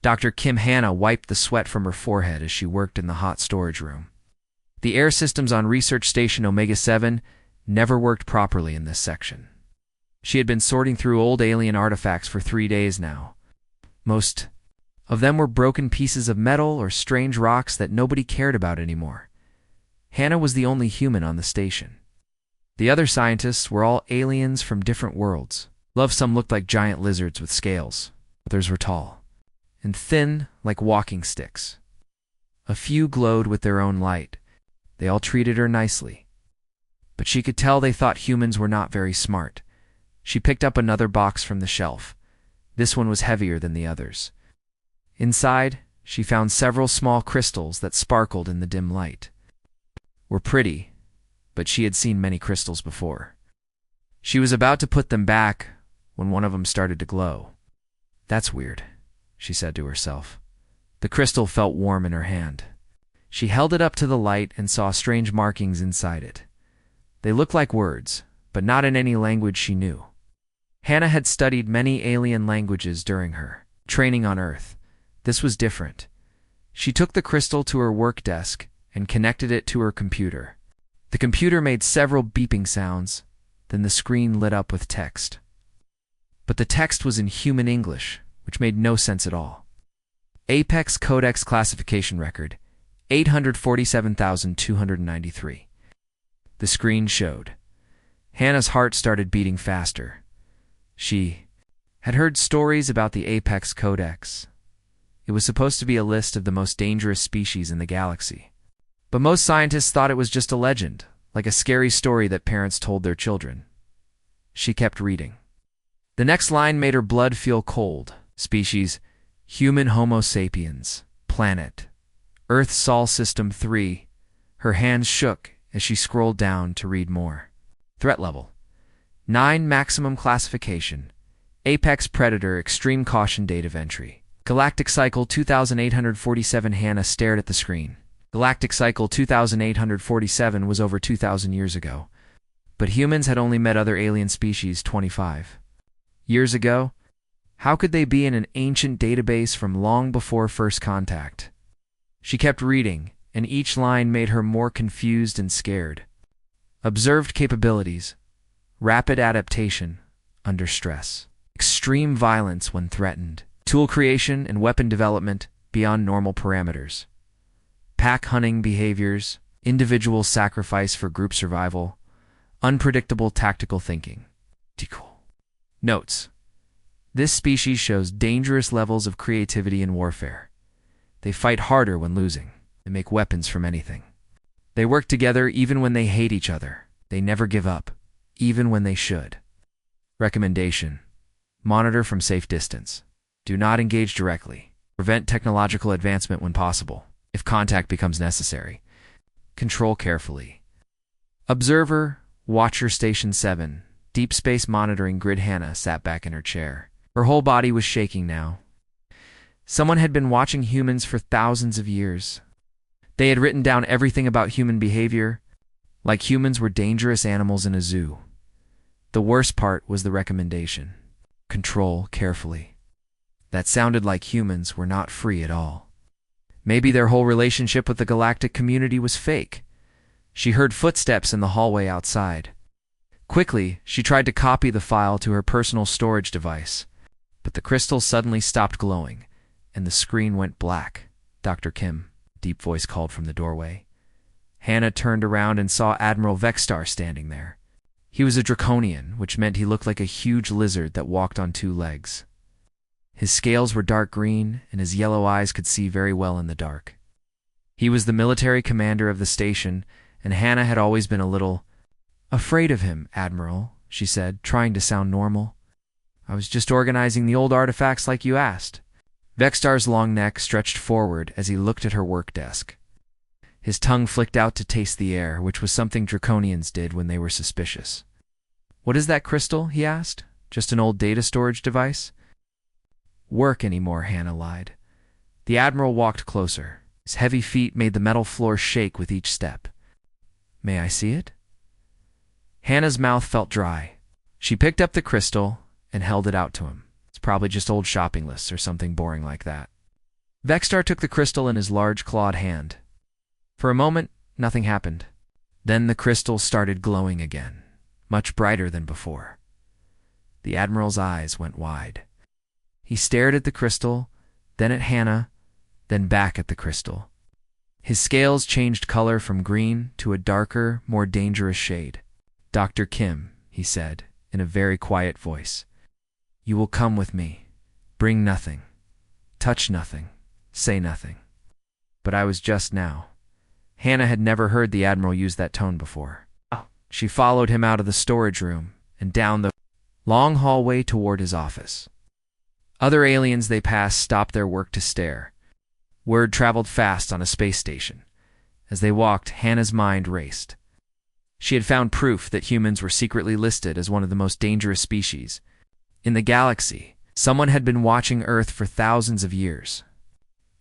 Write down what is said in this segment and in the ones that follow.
Dr. Kim Hannah wiped the sweat from her forehead as she worked in the hot storage room. The air systems on Research Station Omega-7 never worked properly in this section. She had been sorting through old alien artifacts for 3 days now. Most of them were broken pieces of metal or strange rocks that nobody cared about anymore. Hannah was the only human on the station. The other scientists were all aliens from different worlds. Some looked like giant lizards with scales. Others were tall and thin like walking sticks. A few glowed with their own light. They all treated her nicely. But she could tell they thought humans were not very smart. She picked up another box from the shelf. This one was heavier than the others. Inside, she found several small crystals that sparkled in the dim light. Were pretty, but she had seen many crystals before. She was about to put them back when one of them started to glow. "That's weird," she said to herself. The crystal felt warm in her hand. She held it up to the light and saw strange markings inside it. They looked like words, but not in any language she knew. Hannah had studied many alien languages during her training on Earth. This was different. She took the crystal to her work desk and connected it to her computer. The computer made several beeping sounds, then the screen lit up with text. But the text was in human English, which made no sense at all. Apex Codex classification record, 847,293. The screen showed. Hannah's heart started beating faster. She had heard stories about the Apex Codex. It was supposed to be a list of the most dangerous species in the galaxy. But most scientists thought it was just a legend, like a scary story that parents told their children. She kept reading. The next line made her blood feel cold. Species, human Homo sapiens. Planet, Earth Sol System 3. Her hands shook as she scrolled down to read more. Threat level, 9 maximum classification. Apex Predator extreme caution date of entry. Galactic Cycle 2847. Hannah stared at the screen. Galactic Cycle 2847 was over 2,000 years ago. But humans had only met other alien species 25 years ago. How could they be in an ancient database from long before first contact? She kept reading, and each line made her more confused and scared. Observed capabilities, rapid adaptation under stress, extreme violence when threatened, tool creation and weapon development beyond normal parameters, pack hunting behaviors, individual sacrifice for group survival, unpredictable tactical thinking. Notes: this species shows dangerous levels of creativity in warfare. They fight harder when losing. They make weapons from anything. They work together even when they hate each other. They never give up, even when they should. Recommendation: monitor from safe distance. Do not engage directly. Prevent technological advancement when possible, if contact becomes necessary. Control carefully. Observer, Watcher Station 7, Deep Space Monitoring Grid. Hannah sat back in her chair. Her whole body was shaking now. Someone had been watching humans for thousands of years. They had written down everything about human behavior, like humans were dangerous animals in a zoo. The worst part was the recommendation: control carefully. That sounded like humans were not free at all. Maybe their whole relationship with the galactic community was fake. She heard footsteps in the hallway outside. Quickly, she tried to copy the file to her personal storage device, but the crystal suddenly stopped glowing, and the screen went black. "Dr. Kim," a deep voice called from the doorway. Hannah turned around and saw Admiral Vexstar standing there. He was a draconian, which meant he looked like a huge lizard that walked on 2 legs. His scales were dark green, and his yellow eyes could see very well in the dark. He was the military commander of the station, and Hannah had always been a little afraid of him. "Admiral," she said, trying to sound normal. "I was just organizing the old artifacts like you asked." Vexstar's long neck stretched forward as he looked at her work desk. His tongue flicked out to taste the air, which was something draconians did when they were suspicious. "What is that crystal?" he asked. "Just an old data storage device?" "Work anymore," Hannah lied. The Admiral walked closer. His heavy feet made the metal floor shake with each step. "May I see it?" Hannah's mouth felt dry. She picked up the crystal and held it out to him. "It's probably just old shopping lists or something boring like that." Vextar took the crystal in his large clawed hand. For a moment, nothing happened. Then the crystal started glowing again, much brighter than before. The Admiral's eyes went wide. He stared at the crystal, then at Hannah, then back at the crystal. His scales changed color from green to a darker, more dangerous shade. "Dr. Kim," he said, in a very quiet voice, "you will come with me. Bring nothing. Touch nothing. Say nothing." But I was just now. Hannah had never heard the Admiral use that tone before. She followed him out of the storage room and down the long hallway toward his office. Other aliens they passed stopped their work to stare. Word traveled fast on a space station. As they walked, Hannah's mind raced. She had found proof that humans were secretly listed as one of the most dangerous species in the galaxy. Someone had been watching Earth for thousands of years.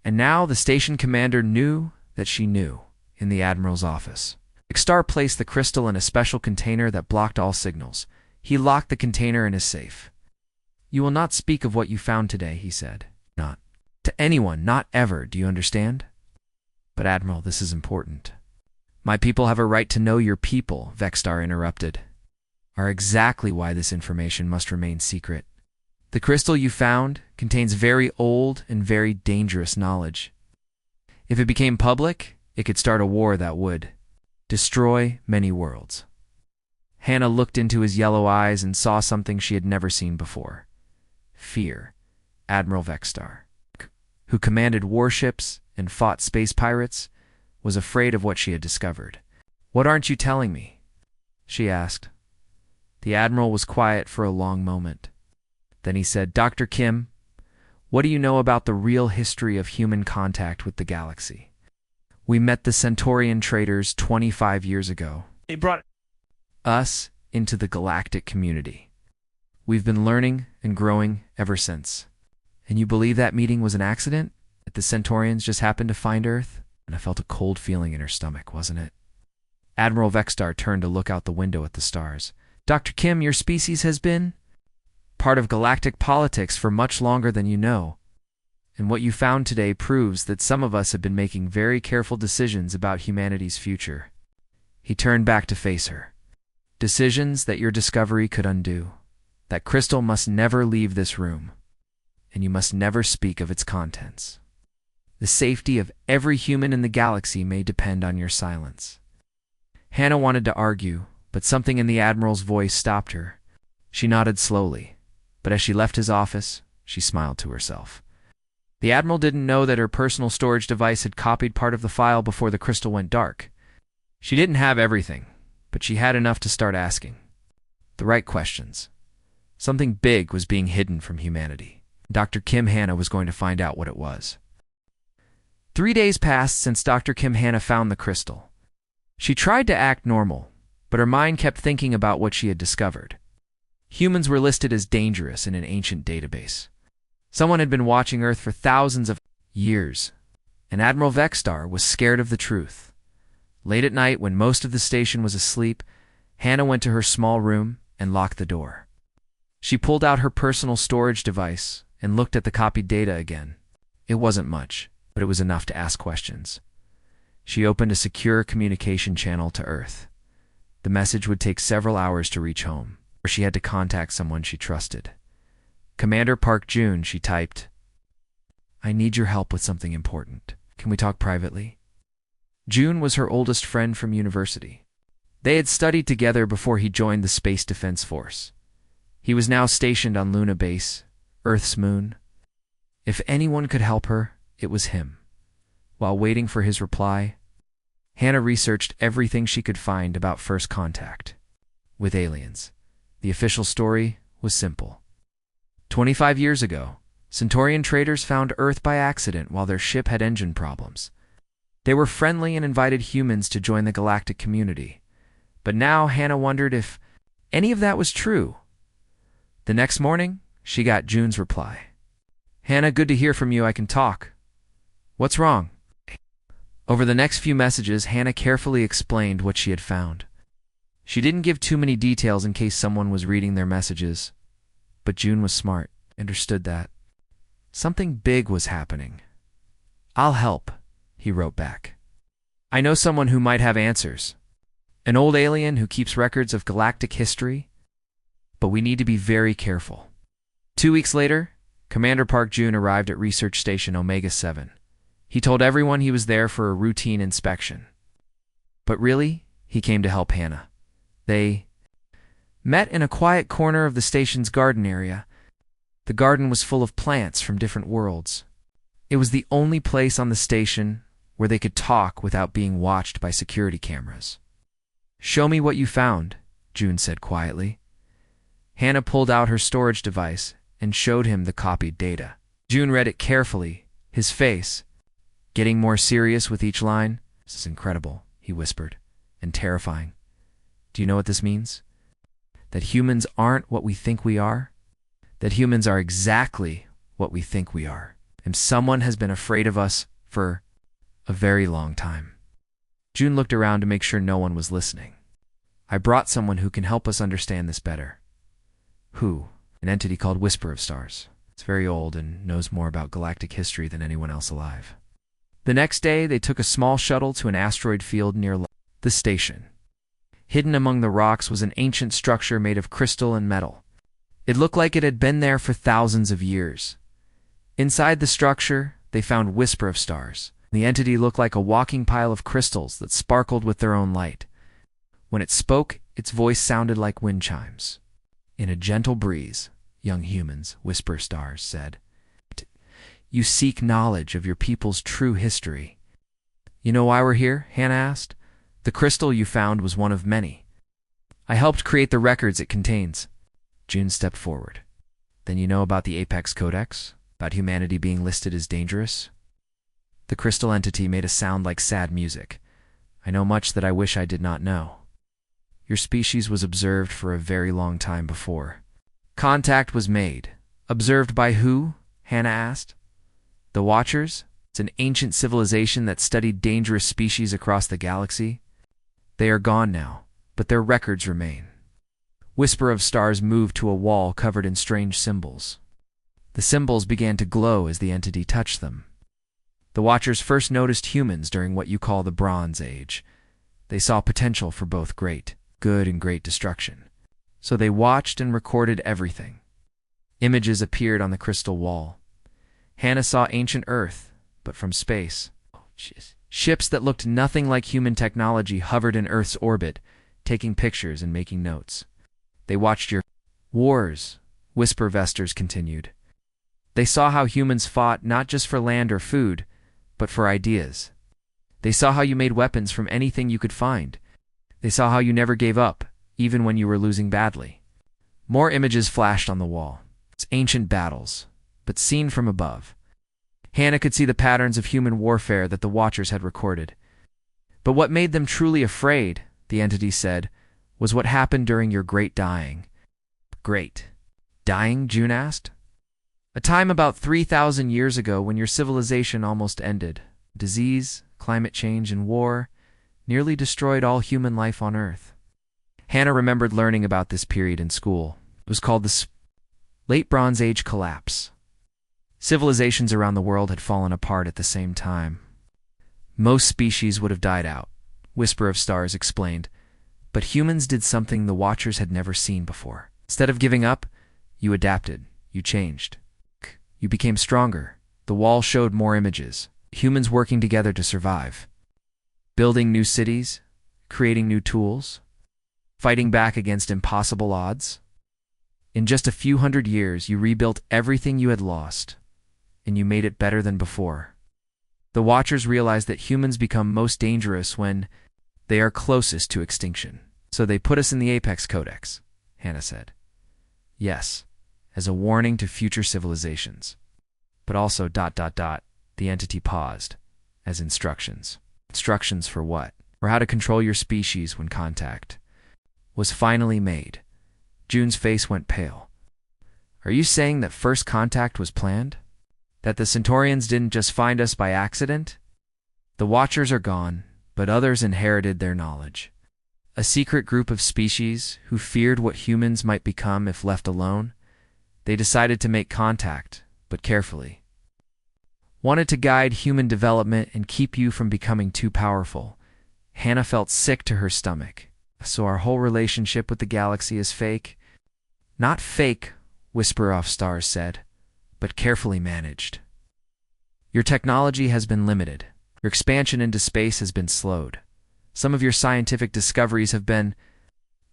And now the station commander knew that she knew in the Admiral's office. Vextar placed the crystal in a special container that blocked all signals. He locked the container in his safe. "You will not speak of what you found today," he said. "Not to anyone, not ever, do you understand?" "But Admiral, this is important." "My people have a right to know your people," Vextar interrupted. "Are exactly why this information must remain secret. The crystal you found contains very old and very dangerous knowledge. If it became public, it could start a war that would destroy many worlds." Hannah looked into his yellow eyes and saw something she had never seen before. Fear. Admiral Vextar, who commanded warships and fought space pirates, was afraid of what she had discovered. "What aren't you telling me?" she asked. The Admiral was quiet for a long moment. Then he said, "Dr. Kim, what do you know about the real history of human contact with the galaxy? We met the Centaurian traders 25 years ago. They brought us into the galactic community. We've been learning and growing ever since. And you believe that meeting was an accident? That the Centaurians just happened to find Earth?" And I felt a cold feeling in her stomach, wasn't it? Admiral Vextar turned to look out the window at the stars. "Dr. Kim, your species has been part of galactic politics for much longer than you know. And what you found today proves that some of us have been making very careful decisions about humanity's future." He turned back to face her. "Decisions that your discovery could undo. That crystal must never leave this room. And you must never speak of its contents. The safety of every human in the galaxy may depend on your silence." Hannah wanted to argue, but something in the Admiral's voice stopped her. She nodded slowly, but as she left his office, she smiled to herself. The Admiral didn't know that her personal storage device had copied part of the file before the crystal went dark. She didn't have everything, but she had enough to start asking the right questions. Something big was being hidden from humanity. Dr. Kim Hannah was going to find out what it was. 3 days passed since Dr. Kim Hannah found the crystal. She tried to act normal, but her mind kept thinking about what she had discovered. Humans were listed as dangerous in an ancient database. Someone had been watching Earth for thousands of years, and Admiral Vextar was scared of the truth. Late at night, when most of the station was asleep, Hannah went to her small room and locked the door. She pulled out her personal storage device and looked at the copied data again. It wasn't much, but it was enough to ask questions. She opened a secure communication channel to Earth. The message would take several hours to reach home, or she had to contact someone she trusted. "Commander Park June," she typed. "I need your help with something important. Can we talk privately?" June was her oldest friend from university. They had studied together before he joined the Space Defense Force. He was now stationed on Luna Base, Earth's moon. If anyone could help her, it was him. While waiting for his reply, Hannah researched everything she could find about first contact with aliens. The official story was simple. 25 years ago, Centaurian traders found Earth by accident while their ship had engine problems. They were friendly and invited humans to join the galactic community. But now Hannah wondered if any of that was true. The next morning, she got June's reply. "Hannah, good to hear from you. I can talk. What's wrong?" Over the next few messages, Hannah carefully explained what she had found. She didn't give too many details in case someone was reading their messages, but June was smart, understood that something big was happening. "I'll help," he wrote back. "I know someone who might have answers. An old alien who keeps records of galactic history. But we need to be very careful." 2 weeks later, Commander Park Jun arrived at Research Station Omega-7. He told everyone he was there for a routine inspection. But really, he came to help Hannah. They met in a quiet corner of the station's garden area. The garden was full of plants from different worlds. It was the only place on the station where they could talk without being watched by security cameras. "Show me what you found," Jun said quietly. Hannah pulled out her storage device and showed him the copied data. Jun read it carefully, his face getting more serious with each line. "This is incredible," he whispered, "and terrifying. Do you know what this means? That humans aren't what we think we are? That humans are exactly what we think we are. And someone has been afraid of us for a very long time." Jun looked around to make sure no one was listening. "I brought someone who can help us understand this better." "Who?" "An entity called Whisper of Stars. It's very old and knows more about galactic history than anyone else alive." The next day, they took a small shuttle to an asteroid field near the station. Hidden among the rocks was an ancient structure made of crystal and metal. It looked like it had been there for thousands of years. Inside the structure, they found Whisper of Stars. The entity looked like a walking pile of crystals that sparkled with their own light. When it spoke, its voice sounded like wind chimes. "In a gentle breeze, young humans," Whisper Stars said. "You seek knowledge of your people's true history." "You know why we're here?" Hannah asked. "The crystal you found was one of many. I helped create the records it contains." Jun stepped forward. "Then you know about the Apex Codex? About humanity being listed as dangerous?" The crystal entity made a sound like sad music. "I know much that I wish I did not know. Your species was observed for a very long time before. Contact was made." "Observed by who?" Hannah asked. "The Watchers. It's an ancient civilization that studied dangerous species across the galaxy. They are gone now, but their records remain." Whisper of Stars moved to a wall covered in strange symbols. The symbols began to glow as the entity touched them. "The Watchers first noticed humans during what you call the Bronze Age. They saw potential for both great good and great destruction. So they watched and recorded everything." Images appeared on the crystal wall. Hannah saw ancient Earth, but from space. Ships that looked nothing like human technology hovered in Earth's orbit, taking pictures and making notes. "They watched your wars," Whisper Vesters continued. "They saw how humans fought not just for land or food, but for ideas. They saw how you made weapons from anything you could find. They saw how you never gave up, even when you were losing badly." More images flashed on the wall. It's ancient battles, but seen from above. Hannah could see the patterns of human warfare that the Watchers had recorded. "But what made them truly afraid," the entity said, "was what happened during your Great Dying." "Great Dying?" Jun asked. "A time about 3,000 years ago when your civilization almost ended. Disease, climate change, and war nearly destroyed all human life on Earth." Hannah remembered learning about this period in school. It was called the Late Bronze Age Collapse. Civilizations around the world had fallen apart at the same time. Most species would have died out, Whisper of Stars explained, but humans did something the Watchers had never seen before. Instead of giving up, you adapted, you changed. You became stronger. The wall showed more images. Humans working together to survive. Building new cities, creating new tools, fighting back against impossible odds. In just a few hundred years, you rebuilt everything you had lost, and you made it better than before. The Watchers realized that humans become most dangerous when they are closest to extinction. "So they put us in the Apex Codex," Hannah said. "Yes, as a warning to future civilizations. But also ... The entity paused, as instructions. Instructions for what? For how to control your species when contact was finally made. Jun's face went pale. "Are you saying that first contact was planned? That the Centaurians didn't just find us by accident? The Watchers are gone, but others inherited their knowledge. A secret group of species who feared what humans might become if left alone. They decided to make contact, but carefully. wanted to guide human development and keep you from becoming too powerful. Hannah felt sick to her stomach. So our whole relationship with the galaxy is fake? Not fake, Whisper of Stars said, but carefully managed. Your technology has been limited. Your expansion into space has been slowed. Some of your scientific discoveries have been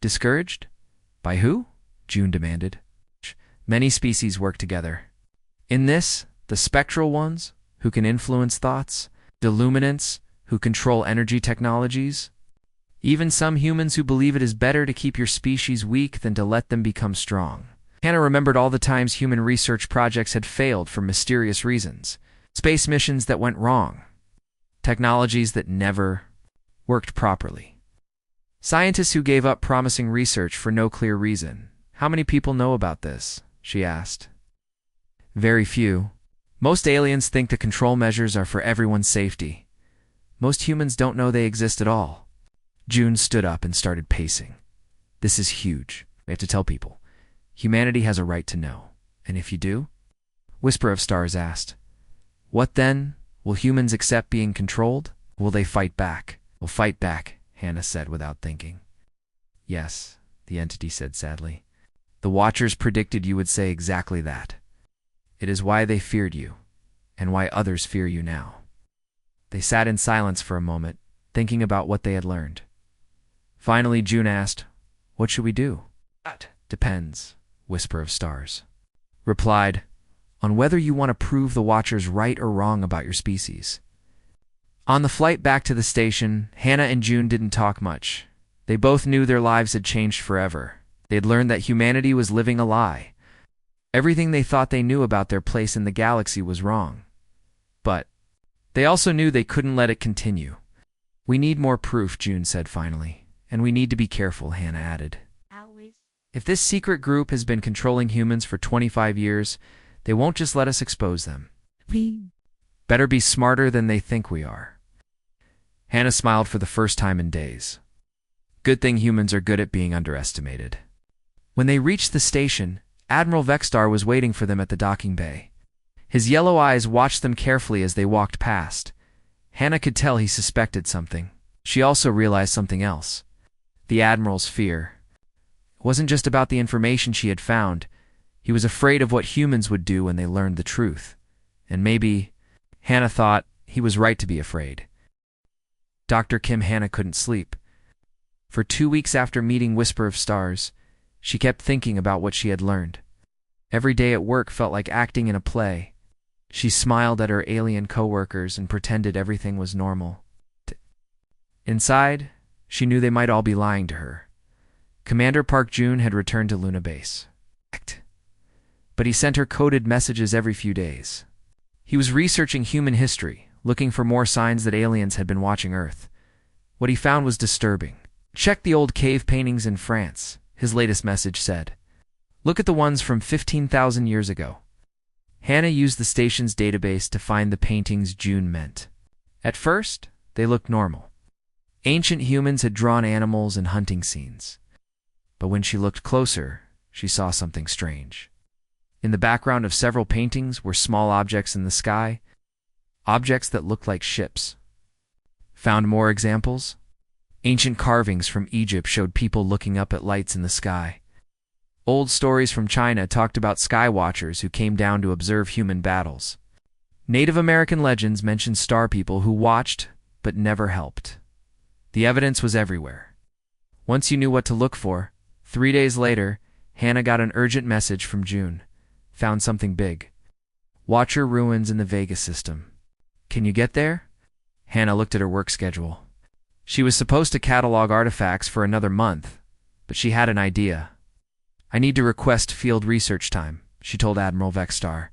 discouraged? By who? June demanded. Many species work together. In this, the spectral ones, who can influence thoughts, the luminants, who control energy technologies, even some humans who believe it is better to keep your species weak than to let them become strong. Hannah remembered all the times human research projects had failed for mysterious reasons. Space missions that went wrong. Technologies that never worked properly. Scientists who gave up promising research for no clear reason. How many people know about this? She asked. Very few. Most aliens think the control measures are for everyone's safety. Most humans don't know they exist at all. June stood up and started pacing. This is huge. We have to tell people. Humanity has a right to know. And if you do? Whisper of Stars asked. What then? Will humans accept being controlled? Will they fight back? Will fight back, Hannah said without thinking. Yes, the entity said sadly. The Watchers predicted you would say exactly that. It is why they feared you, and why others fear you now. They sat in silence for a moment, thinking about what they had learned. Finally, June asked, What should we do? That depends, Whisper of Stars replied, on whether you want to prove the Watchers right or wrong about your species. On the flight back to the station, Hannah and June didn't talk much. They both knew their lives had changed forever. They had learned that humanity was living a lie. Everything they thought they knew about their place in the galaxy was wrong. But they also knew they couldn't let it continue. We need more proof, June said finally. And we need to be careful, Hannah added. Always. If this secret group has been controlling humans for 25 years, they won't just let us expose them. We better be smarter than they think we are. Hannah smiled for the first time in days. Good thing humans are good at being underestimated. When they reached the station, Admiral Vexstar was waiting for them at the docking bay. His yellow eyes watched them carefully as they walked past. Hannah could tell he suspected something. She also realized something else. The Admiral's fear. It wasn't just about the information she had found. He was afraid of what humans would do when they learned the truth. And maybe, Hannah thought, he was right to be afraid. Dr. Kim Hannah couldn't sleep. For 2 weeks after meeting Whisper of Stars, she kept thinking about what she had learned. Every day at work felt like acting in a play. She smiled at her alien coworkers and pretended everything was normal. Inside, she knew they might all be lying to her. Commander Park Jun had returned to Luna Base. But he sent her coded messages every few days. He was researching human history, looking for more signs that aliens had been watching Earth. What he found was disturbing. Check the old cave paintings in France, his latest message said. Look at the ones from 15,000 years ago. Hannah used the station's database to find the paintings June meant. At first, they looked normal. Ancient humans had drawn animals and hunting scenes. But when she looked closer, she saw something strange. In the background of several paintings were small objects in the sky, objects that looked like ships. Found more examples? Ancient carvings from Egypt showed people looking up at lights in the sky. Old stories from China talked about sky watchers who came down to observe human battles. Native American legends mentioned star people who watched but never helped. The evidence was everywhere. Once you knew what to look for, 3 days later, Hannah got an urgent message from June. Found something big. Watcher ruins in the Vega system. Can you get there? Hannah looked at her work schedule. She was supposed to catalog artifacts for another month, but she had an idea. I need to request field research time, she told Admiral Vexstar.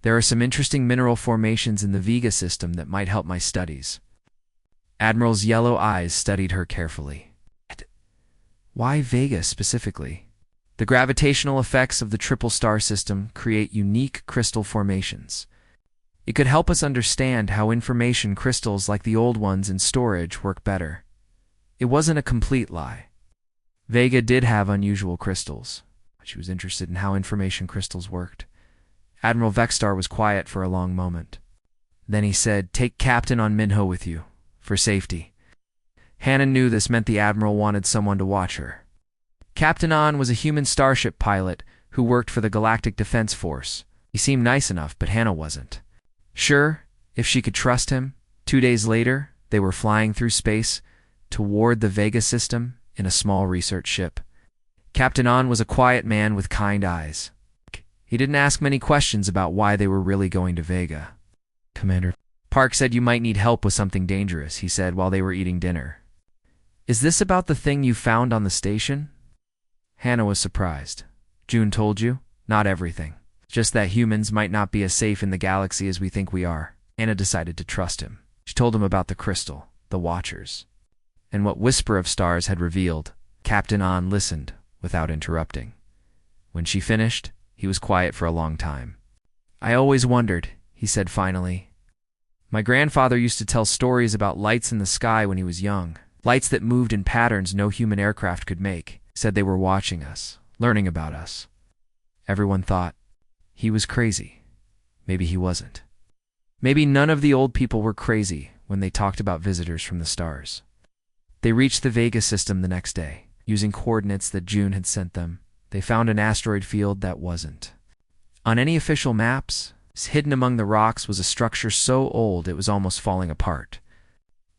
There are some interesting mineral formations in the Vega system that might help my studies. Admiral's yellow eyes studied her carefully. Why Vega specifically? The gravitational effects of the triple star system create unique crystal formations. It could help us understand how information crystals like the old ones in storage work better. It wasn't a complete lie. Vega did have unusual crystals. She was interested in how information crystals worked. Admiral Vexstar was quiet for a long moment. Then he said, "Take Captain on Minho with you, for safety." Hannah knew this meant the Admiral wanted someone to watch her. Captain On was a human starship pilot who worked for the Galactic Defense Force. He seemed nice enough, but Hannah wasn't sure if she could trust him. 2 days later, they were flying through space toward the Vega system in a small research ship. Captain On was a quiet man with kind eyes. He didn't ask many questions about why they were really going to Vega. "Commander Park said you might need help with something dangerous," he said while they were eating dinner. "Is this about the thing you found on the station?" Hannah was surprised. "June told you?" "Not everything. Just that humans might not be as safe in the galaxy as we think we are." Hannah decided to trust him. She told him about the crystal, the Watchers, and what Whisper of Stars had revealed. Captain On listened without interrupting. When she finished, he was quiet for a long time. "I always wondered," he said finally. "My grandfather used to tell stories about lights in the sky when he was young. Lights that moved in patterns no human aircraft could make. Said they were watching us, learning about us." Everyone thought he was crazy. Maybe he wasn't. Maybe none of the old people were crazy when they talked about visitors from the stars. They reached the Vega system the next day. Using coordinates that June had sent them, they found an asteroid field that wasn't on any official maps. Hidden among the rocks was a structure so old it was almost falling apart.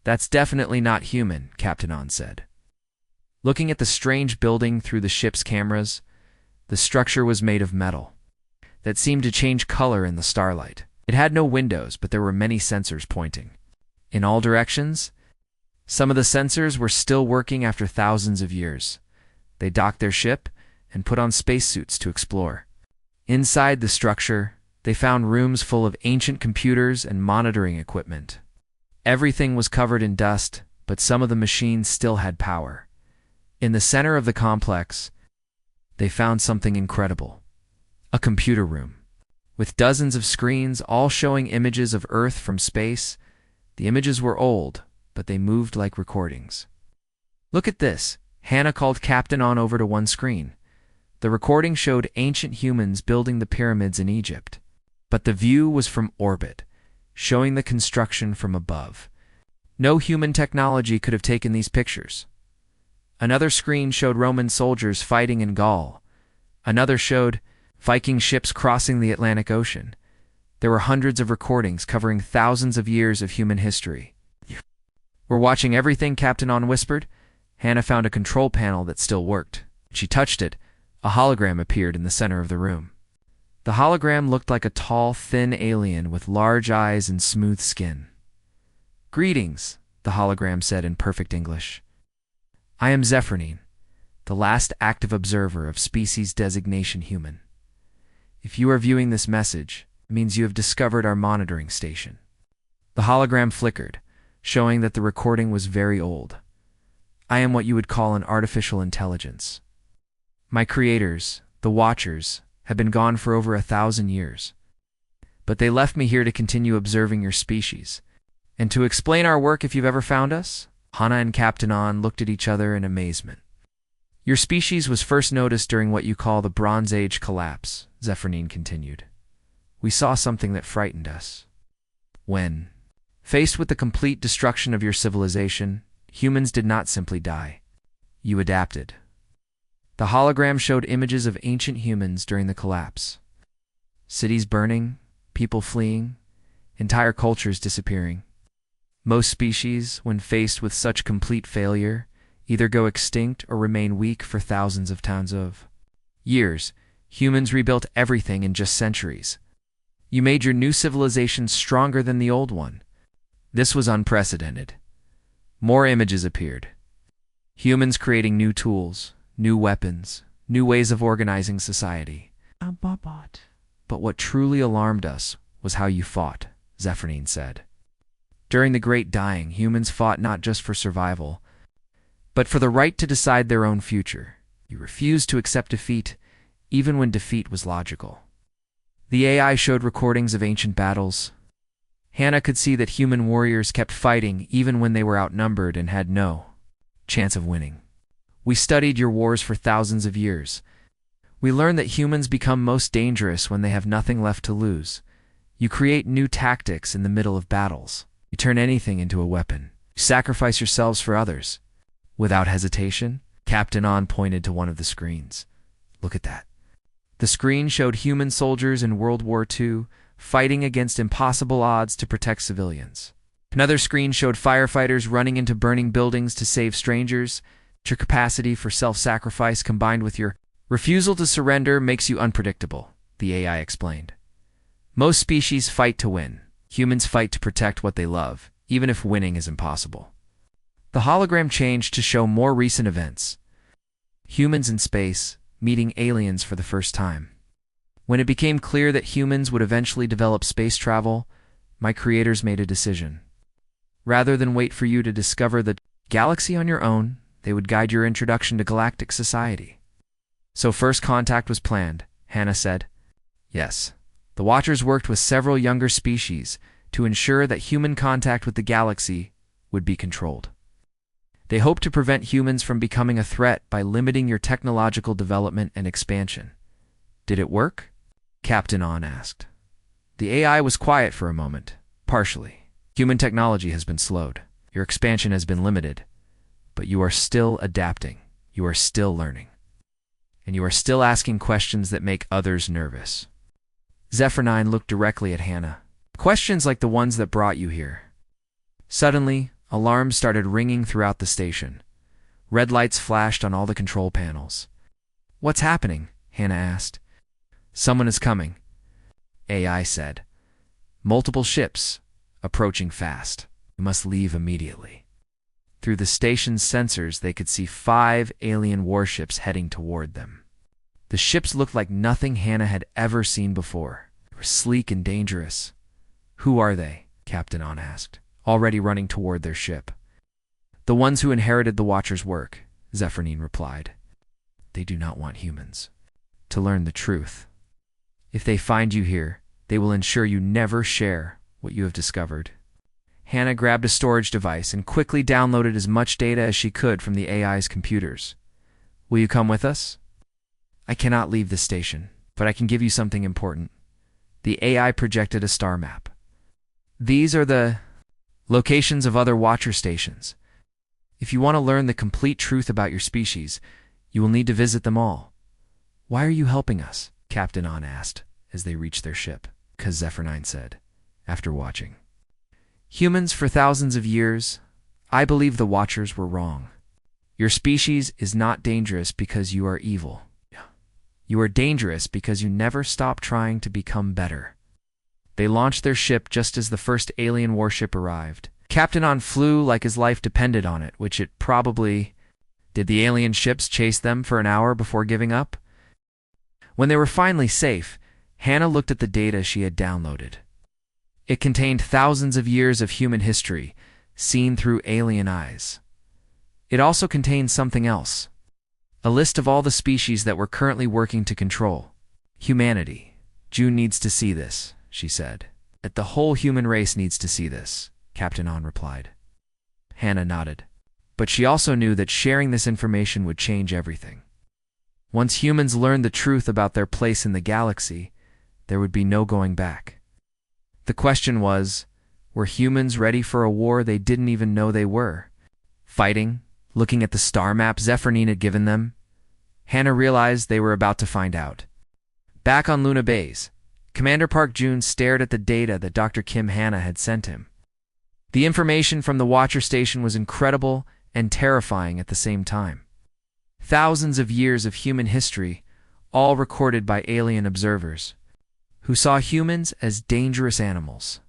"That's definitely not human," Captain On said. Looking at the strange building through the ship's cameras, the structure was made of metal that seemed to change color in the starlight. It had no windows, but there were many sensors pointing in all directions. Some of the sensors were still working after thousands of years. They docked their ship and put on spacesuits to explore. Inside the structure, they found rooms full of ancient computers and monitoring equipment. Everything was covered in dust, but some of the machines still had power. In the center of the complex, they found something incredible. A computer room, with dozens of screens all showing images of Earth from space. The images were old, but they moved like recordings. "Look at this." Hannah called Captain On over to one screen. The recording showed ancient humans building the pyramids in Egypt, but the view was from orbit, showing the construction from above. No human technology could have taken these pictures. Another screen showed Roman soldiers fighting in Gaul. Another showed Viking ships crossing the Atlantic Ocean. There were hundreds of recordings covering thousands of years of human history. "We're watching everything," Captain On whispered. Hannah found a control panel that still worked. She touched it. A hologram appeared in the center of the room. The hologram looked like a tall, thin alien with large eyes and smooth skin. "Greetings," the hologram said in perfect English. "I am Zephyr, the last active observer of species designation human. If you are viewing this message, it means you have discovered our monitoring station." The hologram flickered, showing that the recording was very old. "I am what you would call an artificial intelligence. My creators, the Watchers, have been gone for over 1,000 years. But they left me here to continue observing your species, and to explain our work if you've ever found us." Hannah and Captain On looked at each other in amazement. "Your species was first noticed during what you call the Bronze Age collapse," Zephyr continued. "We saw something that frightened us. When faced with the complete destruction of your civilization, humans did not simply die. You adapted." The hologram showed images of ancient humans during the collapse. Cities burning, people fleeing, entire cultures disappearing. Most species, when faced with such complete failure, either go extinct or remain weak for thousands of tons of years. Humans rebuilt everything in just centuries. You made your new civilization stronger than the old one. This was unprecedented. More images appeared. Humans creating new tools, new weapons, new ways of organizing society. "But what truly alarmed us was how you fought," Zephyr said. "During the Great Dying, humans fought not just for survival, but for the right to decide their own future. You refused to accept defeat, even when defeat was logical." The AI showed recordings of ancient battles. Hannah could see that human warriors kept fighting even when they were outnumbered and had no chance of winning. "We studied your wars for thousands of years. We learned that humans become most dangerous when they have nothing left to lose. You create new tactics in the middle of battles. You turn anything into a weapon. You sacrifice yourselves for others. Without hesitation, Captain On pointed to one of the screens. Look at that. The screen showed human soldiers in World War II fighting against impossible odds to protect civilians. Another screen showed firefighters running into burning buildings to save strangers. Your capacity for self-sacrifice combined with your refusal to surrender makes you unpredictable, the AI explained. Most species fight to win. Humans fight to protect what they love, even if winning is impossible. The hologram changed to show more recent events. Humans in space, meeting aliens for the first time. When it became clear that humans would eventually develop space travel, my creators made a decision. Rather than wait for you to discover the galaxy on your own, they would guide your introduction to galactic society. So first contact was planned, Hannah said. Yes. The Watchers worked with several younger species to ensure that human contact with the galaxy would be controlled. They hoped to prevent humans from becoming a threat by limiting your technological development and expansion. Did it work? Captain On asked. The AI was quiet for a moment. Partially. Human technology has been slowed. Your expansion has been limited. But you are still adapting. You are still learning. And you are still asking questions that make others nervous. Zephyr9 looked directly at Hannah. Questions like the ones that brought you here. Suddenly, alarms started ringing throughout the station. Red lights flashed on all the control panels. What's happening? Hannah asked. Someone is coming, AI said. Multiple ships, approaching fast. You must leave immediately. Through the station's sensors, they could see 5 alien warships heading toward them. The ships looked like nothing Hannah had ever seen before. They were sleek and dangerous. Who are they? Captain On asked, already running toward their ship. The ones who inherited the Watcher's work, Zephyr9 replied. They do not want humans to learn the truth. If they find you here, they will ensure you never share what you have discovered. Hannah grabbed a storage device and quickly downloaded as much data as she could from the AI's computers. Will you come with us? I cannot leave this station, but I can give you something important. The AI projected a star map. These are the locations of other Watcher stations. If you want to learn the complete truth about your species, you will need to visit them all. Why are you helping us? Captain On asked as they reached their ship. Because Zephyr9 said, after watching. Humans for thousands of years, I believe the Watchers were wrong. Your species is not dangerous because you are evil. You are dangerous because you never stop trying to become better. They launched their ship just as the first alien warship arrived. Captain On flew like his life depended on it, which it probably... Did the alien ships chase them for an hour before giving up? When they were finally safe, Hannah looked at the data she had downloaded. It contained thousands of years of human history, seen through alien eyes. It also contained something else. A list of all the species that we're currently working to control. Humanity. June needs to see this, she said. That the whole human race needs to see this, Captain On replied. Hannah nodded. But she also knew that sharing this information would change everything. Once humans learned the truth about their place in the galaxy, there would be no going back. The question was, were humans ready for a war they didn't even know they were? Fighting, looking at the star map Zephyr9 had given them, Hannah realized they were about to find out. Back on Luna Base, Commander Park Jun stared at the data that Dr. Kim Hannah had sent him. The information from the Watcher station was incredible and terrifying at the same time. Thousands of years of human history, all recorded by alien observers, who saw humans as dangerous animals.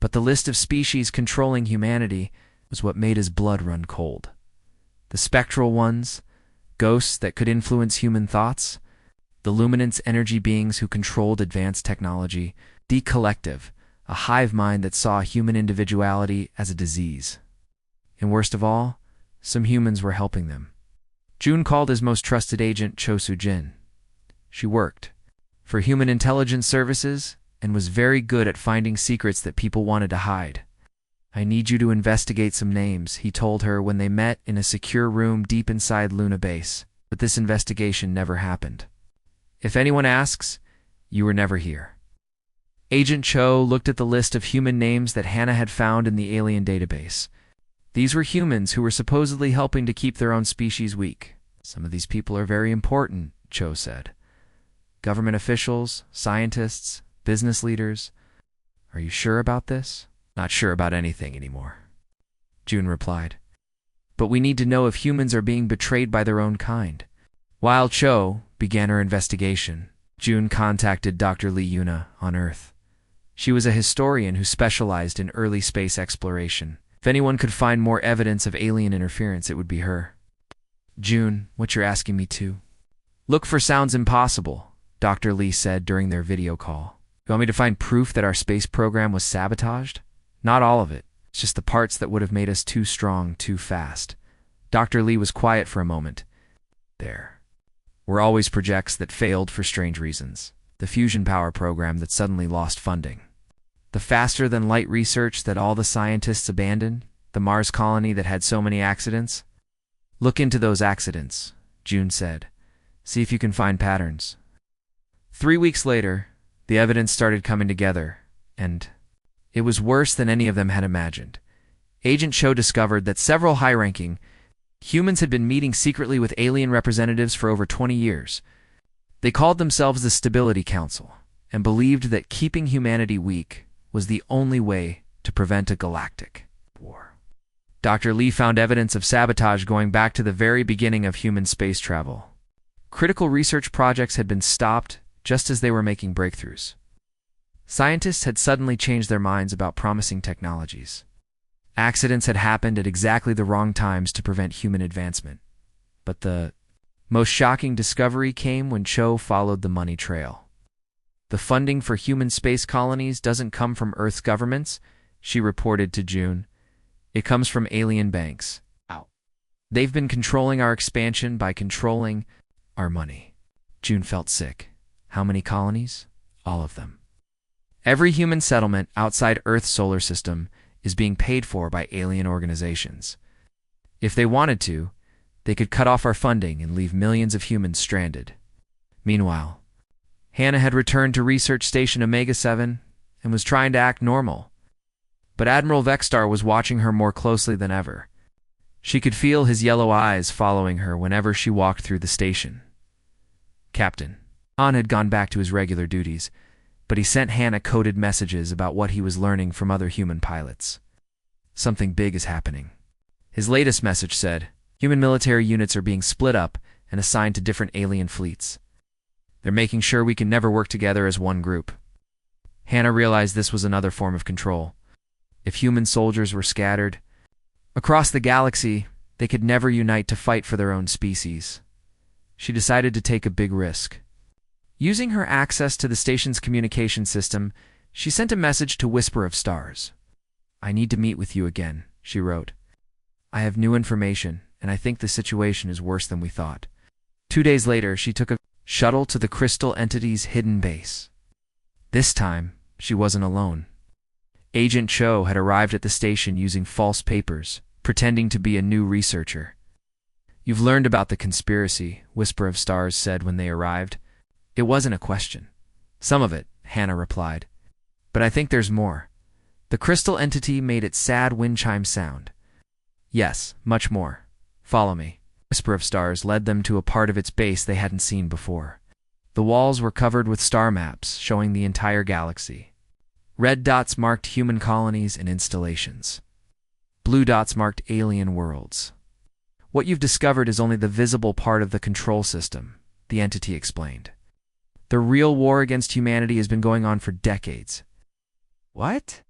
But the list of species controlling humanity was what made his blood run cold. The spectral ones, ghosts that could influence human thoughts, the luminance energy beings who controlled advanced technology, the collective, a hive mind that saw human individuality as a disease. And worst of all, some humans were helping them. Jun called his most trusted agent Cho Soo-jin. She worked for Human Intelligence Services and was very good at finding secrets that people wanted to hide. I need you to investigate some names, he told her when they met in a secure room deep inside Luna Base. But this investigation never happened. If anyone asks, you were never here. Agent Cho looked at the list of human names that Hannah had found in the alien database. These were humans who were supposedly helping to keep their own species weak. Some of these people are very important, Cho said. Government officials, scientists, business leaders. Are you sure about this? Not sure about anything anymore, June replied. But we need to know if humans are being betrayed by their own kind. While Cho began her investigation, June contacted Dr. Lee Yuna on Earth. She was a historian who specialized in early space exploration. If anyone could find more evidence of alien interference, it would be her. June, what you're asking me to? Look for sounds impossible, Dr. Lee said during their video call. You want me to find proof that our space program was sabotaged? Not all of it. It's just the parts that would have made us too strong, too fast. Dr. Lee was quiet for a moment. There were always projects that failed for strange reasons. The fusion power program that suddenly lost funding. The faster-than-light research that all the scientists abandoned. The Mars colony that had so many accidents. Look into those accidents, June said. See if you can find patterns. 3 weeks later, the evidence started coming together, and it was worse than any of them had imagined. Agent Cho discovered that several high-ranking humans had been meeting secretly with alien representatives for over 20 years. They called themselves the Stability Council and believed that keeping humanity weak was the only way to prevent a galactic war. Dr. Lee found evidence of sabotage going back to the very beginning of human space travel. Critical research projects had been stopped just as they were making breakthroughs. Scientists had suddenly changed their minds about promising technologies. Accidents had happened at exactly the wrong times to prevent human advancement. But the most shocking discovery came when Cho followed the money trail. The funding for human space colonies doesn't come from Earth's governments, she reported to June. It comes from alien banks. They've been controlling our expansion by controlling our money. June felt sick. How many colonies? All of them. Every human settlement outside Earth's solar system is being paid for by alien organizations. If they wanted to, they could cut off our funding and leave millions of humans stranded. Meanwhile, Hannah had returned to Research Station Omega-7 and was trying to act normal. But Admiral Vexstar was watching her more closely than ever. She could feel his yellow eyes following her whenever she walked through the station. Captain An had gone back to his regular duties, but he sent Hannah coded messages about what he was learning from other human pilots. Something big is happening. His latest message said, human military units are being split up and assigned to different alien fleets. They're making sure we can never work together as one group. Hannah realized this was another form of control. If human soldiers were scattered across the galaxy, they could never unite to fight for their own species. She decided to take a big risk. Using her access to the station's communication system, she sent a message to Whisper of Stars. I need to meet with you again, she wrote. I have new information, and I think the situation is worse than we thought. 2 days later, she took a shuttle to the Crystal Entity's hidden base. This time, she wasn't alone. Agent Cho had arrived at the station using false papers, pretending to be a new researcher. You've learned about the conspiracy, Whisper of Stars said when they arrived. It wasn't a question. Some of it, Hannah replied. But I think there's more. The crystal entity made its sad wind chime sound. Yes, much more. Follow me. Whisper of Stars led them to a part of its base they hadn't seen before. The walls were covered with star maps showing the entire galaxy. Red dots marked human colonies and installations. Blue dots marked alien worlds. What you've discovered is only the visible part of the control system, the entity explained. The real war against humanity has been going on for decades. What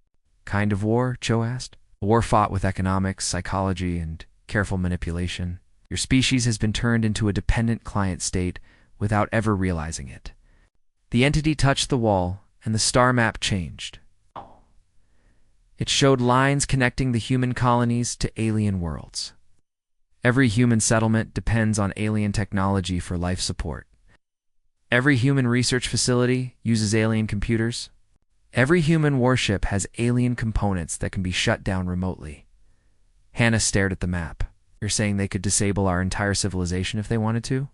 kind of war? Cho asked. A war fought with economics, psychology, and careful manipulation. Your species has been turned into a dependent client state without ever realizing it. The entity touched the wall, and the star map changed. It showed lines connecting the human colonies to alien worlds. Every human settlement depends on alien technology for life support. Every human research facility uses alien computers. Every human warship has alien components that can be shut down remotely. Hannah stared at the map. You're saying they could disable our entire civilization if they wanted to?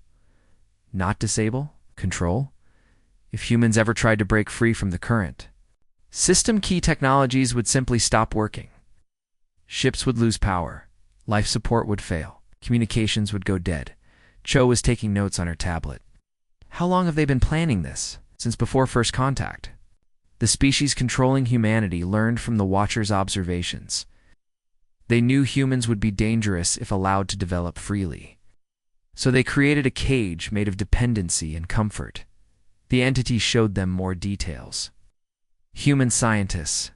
Not disable? Control? If humans ever tried to break free from the current, System key technologies would simply stop working. Ships would lose power. Life support would fail. Communications would go dead. Cho was taking notes on her tablet. How long have they been planning this? Since before first contact. The species controlling humanity learned from the Watchers' observations. They knew humans would be dangerous if allowed to develop freely. So they created a cage made of dependency and comfort. The entity showed them more details. Human scientists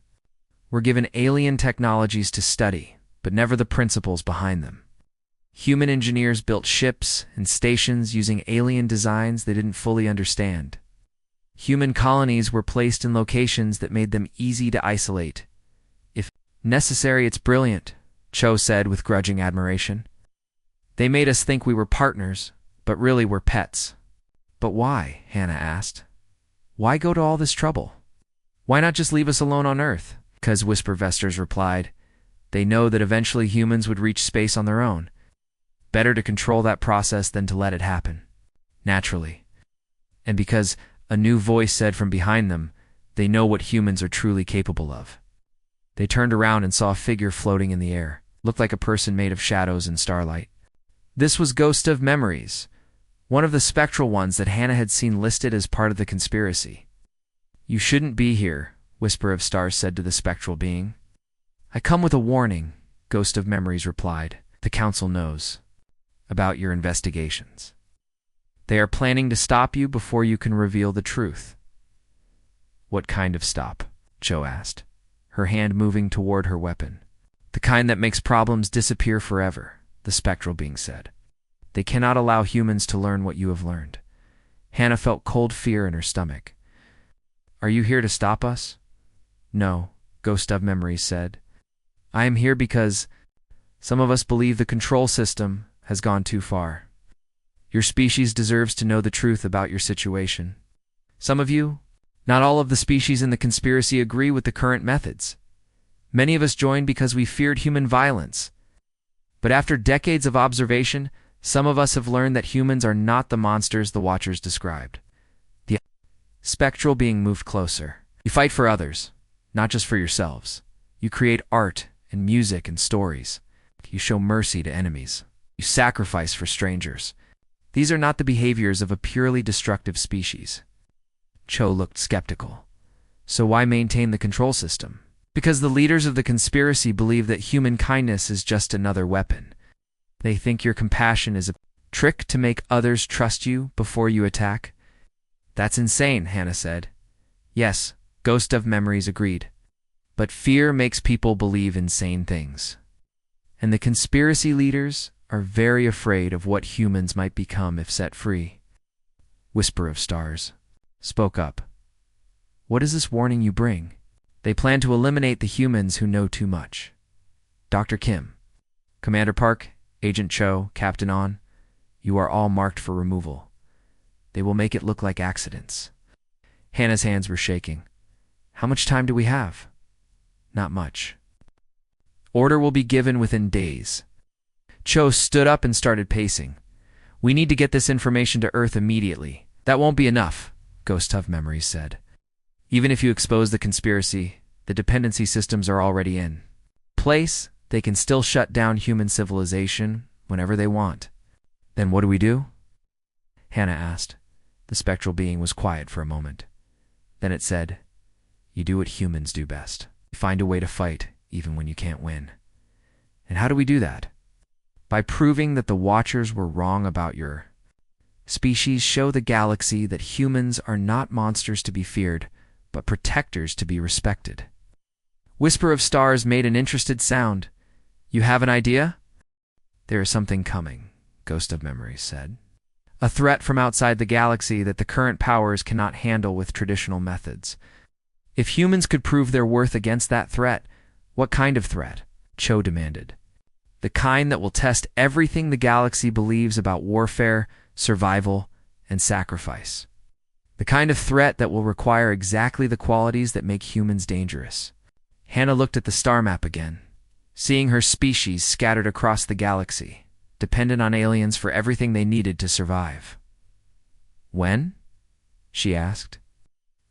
were given alien technologies to study, but never the principles behind them. Human engineers built ships and stations using alien designs they didn't fully understand. Human colonies were placed in locations that made them easy to isolate. If necessary, it's brilliant, Cho said with grudging admiration. They made us think we were partners, but really we're pets. But why? Hannah asked. Why go to all this trouble? Why not just leave us alone on Earth? Because, Whisper Vesters replied, they know that eventually humans would reach space on their own. Better to control that process than to let it happen. Naturally. And because, a new voice said from behind them, they know what humans are truly capable of. They turned around and saw a figure floating in the air. Looked like a person made of shadows and starlight. This was Ghost of Memories, one of the spectral ones that Hannah had seen listed as part of the conspiracy. You shouldn't be here, Whisper of Stars said to the spectral being. I come with a warning, Ghost of Memories replied. The Council knows about your investigations. They are planning to stop you before you can reveal the truth. What kind of stop? Cho asked, her hand moving toward her weapon. The kind that makes problems disappear forever, the spectral being said. They cannot allow humans to learn what you have learned. Hannah felt cold fear in her stomach. Are you here to stop us? No, Ghost of Memories said. I am here because some of us believe the control system has gone too far. Your species deserves to know the truth about your situation. Some of you, not all of the species in the conspiracy agree with the current methods. Many of us joined because we feared human violence. But after decades of observation, some of us have learned that humans are not the monsters the Watchers described. The spectral being moved closer. You fight for others, not just for yourselves. You create art and music and stories. You show mercy to enemies. You sacrifice for strangers. These are not the behaviors of a purely destructive species. Cho looked skeptical. So why maintain the control system? Because the leaders of the conspiracy believe that human kindness is just another weapon. They think your compassion is a trick to make others trust you before you attack. That's insane, Hannah said. Yes, Ghost of Memories agreed. But fear makes people believe insane things. And the conspiracy leaders are very afraid of what humans might become if set free. Whisper of Stars spoke up. What is this warning you bring? They plan to eliminate the humans who know too much. Dr. Kim, Commander Park, Agent Cho, Captain On, you are all marked for removal. They will make it look like accidents. Hannah's hands were shaking. How much time do we have? Not much. Order will be given within days. Cho stood up and started pacing. We need to get this information to Earth immediately. That won't be enough, Ghost of Memories said. Even if you expose the conspiracy, the dependency systems are already in place. They can still shut down human civilization whenever they want. Then what do we do? Hannah asked. The spectral being was quiet for a moment. Then it said, you do what humans do best. You find a way to fight, even when you can't win. And how do we do that? By proving that the Watchers were wrong about your species. Show the galaxy that humans are not monsters to be feared, but protectors to be respected. Whisper of Stars made an interested sound. You have an idea? There is something coming, Ghost of Memories said. A threat from outside the galaxy that the current powers cannot handle with traditional methods. If humans could prove their worth against that threat, what kind of threat? Cho demanded. The kind that will test everything the galaxy believes about warfare, survival, and sacrifice. The kind of threat that will require exactly the qualities that make humans dangerous. Hannah looked at the star map again, seeing her species scattered across the galaxy, dependent on aliens for everything they needed to survive. When? She asked.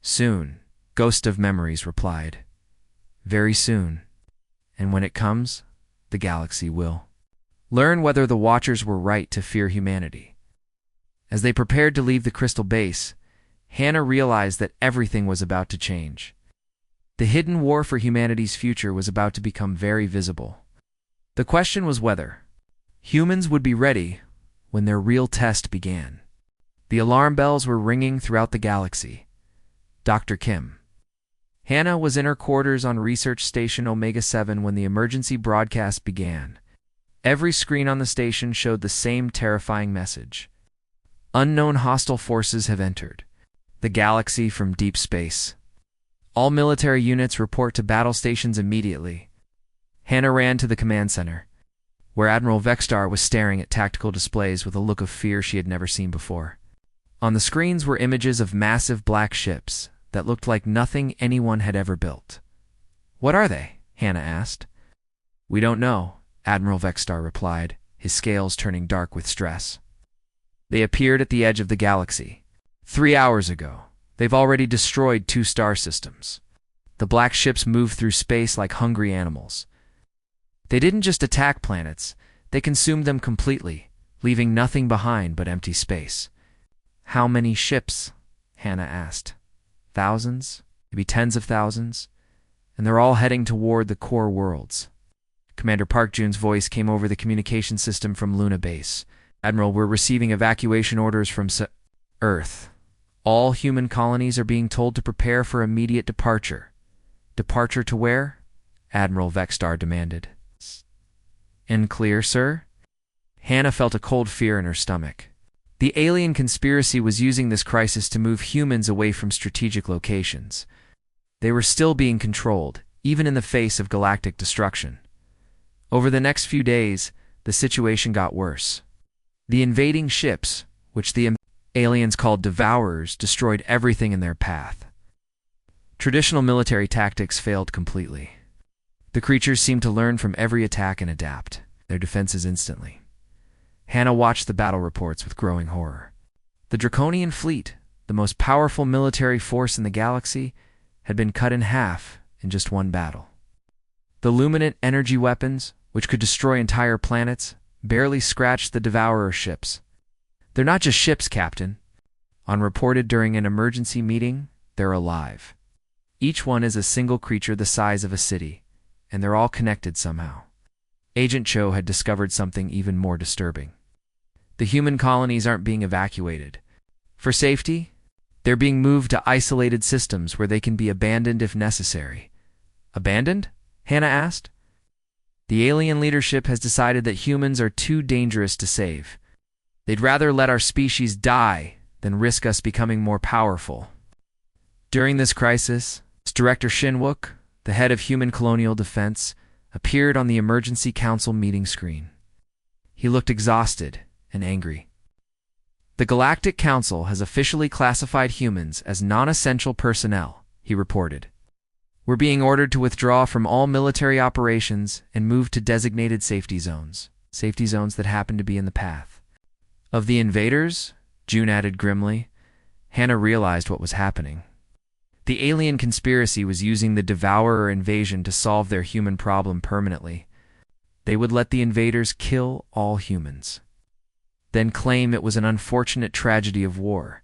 Soon, Ghost of Memories replied. Very soon. And when it comes, the galaxy will learn whether the Watchers were right to fear humanity. As they prepared to leave the crystal base, Hannah realized that everything was about to change. The hidden war for humanity's future was about to become very visible. The question was whether humans would be ready when their real test began. The alarm bells were ringing throughout the galaxy. Dr. Kim. Hannah was in her quarters on Research Station Omega-7 when the emergency broadcast began. Every screen on the station showed the same terrifying message. Unknown hostile forces have entered the galaxy from deep space. All military units report to battle stations immediately. Hannah ran to the command center, where Admiral Vexstar was staring at tactical displays with a look of fear she had never seen before. On the screens were images of massive black ships that looked like nothing anyone had ever built. What are they? Hannah asked. We don't know, Admiral Vexstar replied, his scales turning dark with stress. They appeared at the edge of the galaxy. 3 hours ago. They've already destroyed 2 star systems. The black ships moved through space like hungry animals. They didn't just attack planets, they consumed them completely, leaving nothing behind but empty space. How many ships? Hannah asked. Thousands? Maybe tens of thousands? And they're all heading toward the core worlds. Commander Park Jun's voice came over the communication system from Luna Base. Admiral, we're receiving evacuation orders from Earth. All human colonies are being told to prepare for immediate departure. Departure to where? Admiral Vexstar demanded. Unclear, sir? Hannah felt a cold fear in her stomach. The alien conspiracy was using this crisis to move humans away from strategic locations. They were still being controlled, even in the face of galactic destruction. Over the next few days, the situation got worse. The invading ships, which the aliens called Devourers, destroyed everything in their path. Traditional military tactics failed completely. The creatures seemed to learn from every attack and adapt their defenses instantly. Hannah watched the battle reports with growing horror. The Draconian fleet, the most powerful military force in the galaxy, had been cut in half in just one battle. The luminant energy weapons, which could destroy entire planets, barely scratched the Devourer ships. They're not just ships, Captain. Unreported during an emergency meeting, they're alive. Each one is a single creature the size of a city, and they're all connected somehow. Agent Cho had discovered something even more disturbing. The human colonies aren't being evacuated. For safety, they're being moved to isolated systems where they can be abandoned if necessary. Abandoned? Hannah asked. The alien leadership has decided that humans are too dangerous to save. They'd rather let our species die than risk us becoming more powerful. During this crisis, Director Shinwook, the head of Human Colonial Defense, appeared on the Emergency Council meeting screen. He looked exhausted and angry. The Galactic Council has officially classified humans as non-essential personnel, he reported. We're being ordered to withdraw from all military operations and move to designated safety zones that happen to be in the path of the invaders, June added grimly. Hannah realized what was happening. The alien conspiracy was using the Devourer invasion to solve their human problem permanently. They would let the invaders kill all humans, then claim it was an unfortunate tragedy of war.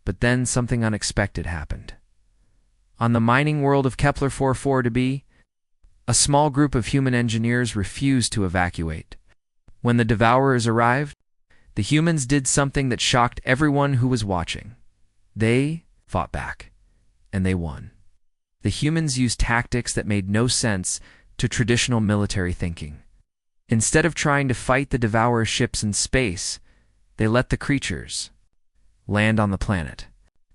But then something unexpected happened. On the mining world of Kepler 44b, a small group of human engineers refused to evacuate. When the Devourers arrived, the humans did something that shocked everyone who was watching. They fought back, and they won. The humans used tactics that made no sense to traditional military thinking. Instead of trying to fight the Devourer ships in space, they let the creatures land on the planet.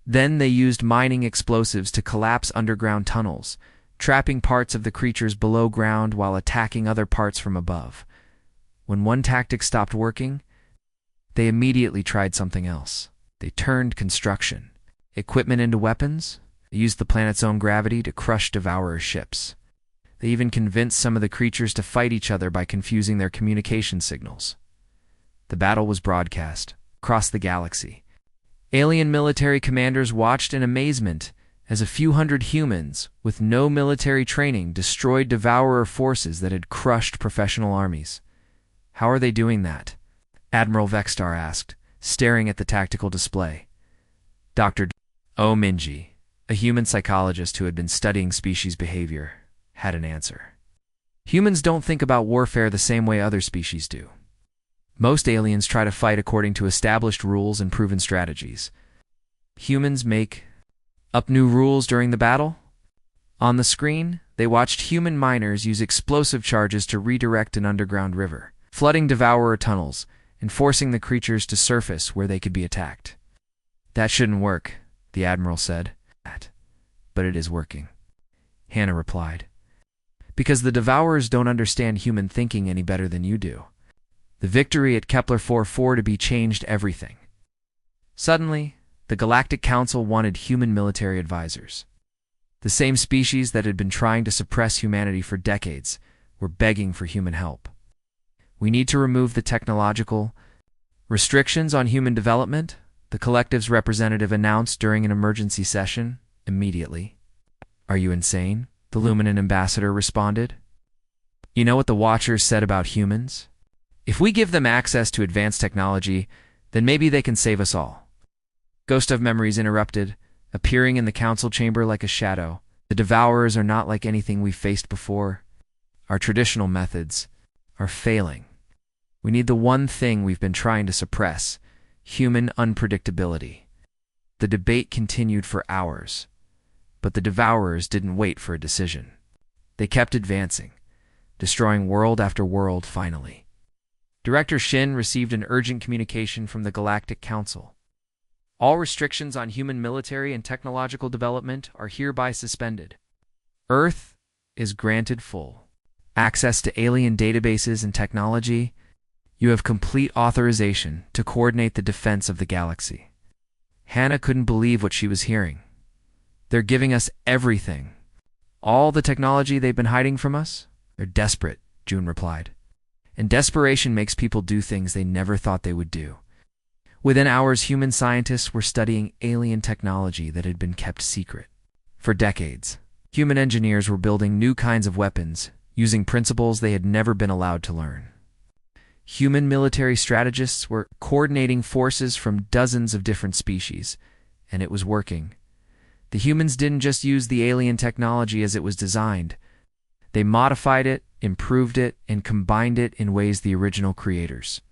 Then they used mining explosives to collapse underground tunnels, trapping parts of the creatures below ground while attacking other parts from above. When one tactic stopped working, they immediately tried something else. They turned construction, equipment into weapons. They used the planet's own gravity to crush Devourer ships. They even convinced some of the creatures to fight each other by confusing their communication signals. The battle was broadcast across the galaxy. Alien military commanders watched in amazement as a few hundred humans with no military training destroyed Devourer forces that had crushed professional armies. "How are they doing that?" Admiral Vextar asked, staring at the tactical display. Dr. Minji, a human psychologist who had been studying species behavior, had an answer. "Humans don't think about warfare the same way other species do. Most aliens try to fight according to established rules and proven strategies. Humans make up new rules during the battle." On the screen, they watched human miners use explosive charges to redirect an underground river, flooding Devourer tunnels and forcing the creatures to surface where they could be attacked. "That shouldn't work," the Admiral said. "But it is working," Hannah replied. "Because the Devourers don't understand human thinking any better than you do. The victory at Kepler 440b changed everything. Suddenly, the Galactic Council wanted human military advisors. The same species that had been trying to suppress humanity for decades were begging for human help. "We need to remove the technological restrictions on human development," the collective's representative announced during an emergency session immediately. "Are you insane?" the Luminant ambassador responded. "You know what the Watchers said about humans? If we give them access to advanced technology, then maybe they can save us all." Ghost of Memories interrupted, appearing in the council chamber like a shadow. "The Devourers are not like anything we've faced before. Our traditional methods are failing. We need the one thing we've been trying to suppress: human unpredictability." The debate continued for hours, but the Devourers didn't wait for a decision. They kept advancing, destroying world after world finally. Director Shin received an urgent communication from the Galactic Council. "All restrictions on human military and technological development are hereby suspended. Earth is granted full access to alien databases and technology. You have complete authorization to coordinate the defense of the galaxy." Hannah couldn't believe what she was hearing. "They're giving us everything. All the technology they've been hiding from us?" "They're desperate," June replied. "And desperation makes people do things they never thought they would do." Within hours, human scientists were studying alien technology that had been kept secret. For decades, human engineers were building new kinds of weapons using principles they had never been allowed to learn. Human military strategists were coordinating forces from dozens of different species, and it was working. The humans didn't just use the alien technology as it was designed. They modified it, improved it, and combined it in ways the original creators